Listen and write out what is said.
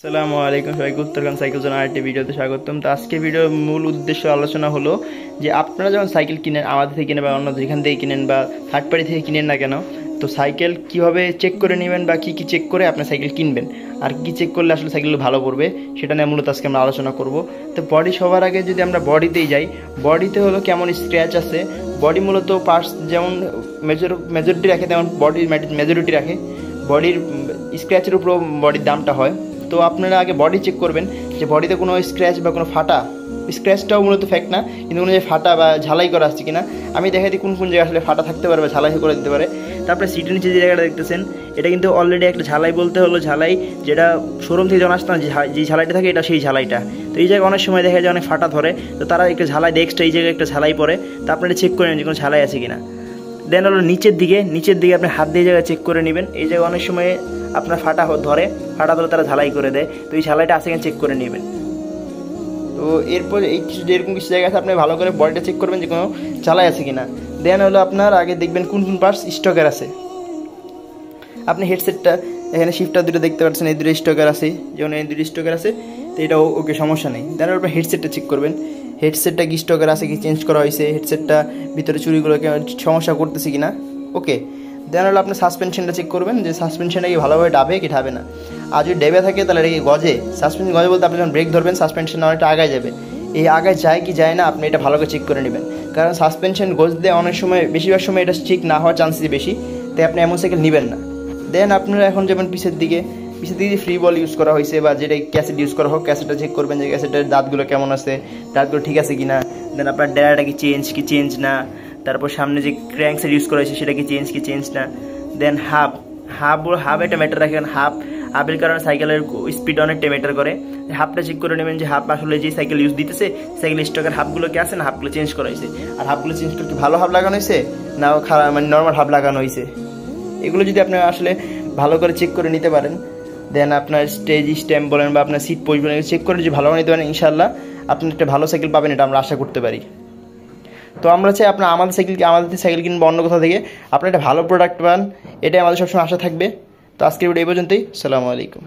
আসসালামু আলাইকুম সবাইকে উত্তরখান সাইকেল জোন আরেকটি ভিডিওতে স্বাগতম। তো আজকে ভিডিওর মূল উদ্দেশ্য আলোচনা হলো যে আপনারা যখন সাইকেল কিনেন, আমাদের থেকে কিনেন বা অন্য যেখান থেকে কিনেন বা থার্ড পার্টি থেকে কিনেন না কেন, তো সাইকেল কীভাবে চেক করে নেবেন বা কী কী চেক করে আপনার সাইকেল কিনবেন আর কী চেক করলে আসলে সাইকেল ভালো পড়বে সেটা নিয়ে মূলত আজকে আমরা আলোচনা করব। তো বডি সবার আগে যদি আমরা বডিতেই যাই, বডিতে হলো কেমন স্ক্র্যাচ আছে। বডি মূলত পার্টস যেমন মেজরিটি রাখে তেমন বডির মেজরিটি রাখে, বডির স্ক্র্যাচের উপরও বডির দামটা হয়। তো আপনারা আগে বডি চেক করবেন যে বডিতে কোনো স্ক্র্যাচ বা কোনো ফাটা, স্ক্র্যাচটাও মূলত ফ্যাক্ট না, কিন্তু কোনো যে ফাটা বা ঝালাই করা আসছে কিনা আমি দেখাই দিই কোন কোন জায়গায় আসলে ফাটা থাকতে পারে বা ঝালাই করে দিতে পারে। তারপরে সিটের নিচে যে জায়গাটা দেখতেছেন, এটা কিন্তু অলরেডি একটা ঝালাই, বলতে হলো ঝালাই যেটা শোরুম থেকে যখন আসতাম যে ঝালাইটা থাকে এটা সেই ঝালাইটা। তো এই জায়গায় অনেক সময় দেখা যায় অনেক ফাটা ধরে, তো তারা একটা ঝালাই এক্সট্রা এই জায়গায় একটা ঝালাই পরে, তো আপনারা চেক করে নেন যে কোনো ঝালাই আছে কিনা। দেন হলো নিচের দিকে আপনি হাত দিয়ে জায়গায় চেক করে নেবেন। এই জায়গায় অনেক সময় আপনার ফাটা ধরে তারা ঝালাই করে দেয়, তো এই ঝালাইটা আছে কিনা চেক করে নেবেন। তো এরপর এই কিছু যেরকম কিছু জায়গা আছে আপনি ভালো করে বডিটা চেক করবেন যে কোনো ঝালাই আছে কিনা। দেন হলো আপনার আগে দেখবেন কোন কোন পার্টস স্টকের আছে। আপনি হেডসেটটা এখানে শিফটার দুটো দেখতে পাচ্ছেন, এই দুটো স্টকের আছে, যেমন এই দুটো স্টকের আছে, তো এটাও ওকে, সমস্যা নেই। দেন আপনার হেডসেটটা চেক করবেন, হেডসেটটা কি স্টকের আছে কি চেঞ্জ করা হয়েছে, হেডসেটটা ভিতরে চুরিগুলোকে সমস্যা করতেছে কি না, ওকে। দেন হলো আপনি সাসপেনশনটা চেক করবেন যে সাসপেনশনটা কি ভালোভাবে ডাবে কি ডাবে না। আর যদি ডেবে থাকে তাহলে এটা কি গজে, সাসপেনশন গজে বলতে আপনি যখন ব্রেক ধরবেন সাসপেনশন অনেকটা আগায় যাবে, এই আগায় যায় কি যায় না আপনি এটা ভালো করে চেক করে নেবেন। কারণ সাসপেনশন গজলে অনেক সময়, বেশিরভাগ সময় এটা ঠিক না হওয়ার চান্সই বেশি, তাই আপনি এমন সাইকেল নেবেন না। দেন আপনারা এখন যেমন পিছের দিকে ফ্রি বল ইউজ করা হয়েছে বা যেটা ক্যাসেট ইউজ করা হোক, ক্যাসেটটা চেক করবেন যে ক্যাসেটের দাঁতগুলো কেমন আছে, দাঁতগুলো ঠিক আছে কি না। দেন আপনার ডেরাটা কি চেঞ্জ না, তারপর সামনে যে ক্র্যাঙ্কসেট ইউজ করা হয়েছে সেটা কি চেঞ্জ না। দেন হাব একটা ম্যাটার রাখেন, হাবের কারণে সাইকেলের স্পিড অনেকটা ম্যাটার করে। হাবটা চেক করে নেবেন যে হাব আসলে যে সাইকেল ইউজ দিতেছে সাইকেল স্টকের হাবগুলো কি আছে না হাবগুলো চেঞ্জ করা হয়েছে, আর হাবগুলো চেঞ্জ করে কি ভালো হাব লাগানো হয়েছে না খারাপ মানে নর্মাল হাব লাগানো হয়েছে, এগুলো যদি আপনি আসলে ভালো করে চেক করে নিতে পারেন। দেন আপনার স্টেজ স্ট্যাম্প বলেন বা আপনার সিট পোস্ট বলেন চেক করে যদি ভালোভাবে নিতে পারেন, ইনশাল্লাহ আপনি একটা ভালো সাইকেল পাবেন, এটা আমরা আশা করতে পারি। তো আমরা চাই আপনার আমাদের সাইকেল কিনবো অন্য কোথাও থেকে, আপনি একটা ভালো প্রোডাক্ট পান, এটাই আমাদের সবসময় আশা থাকবে। তো আজকের ভিডিও এই পর্যন্তই। আসসালামু আলাইকুম।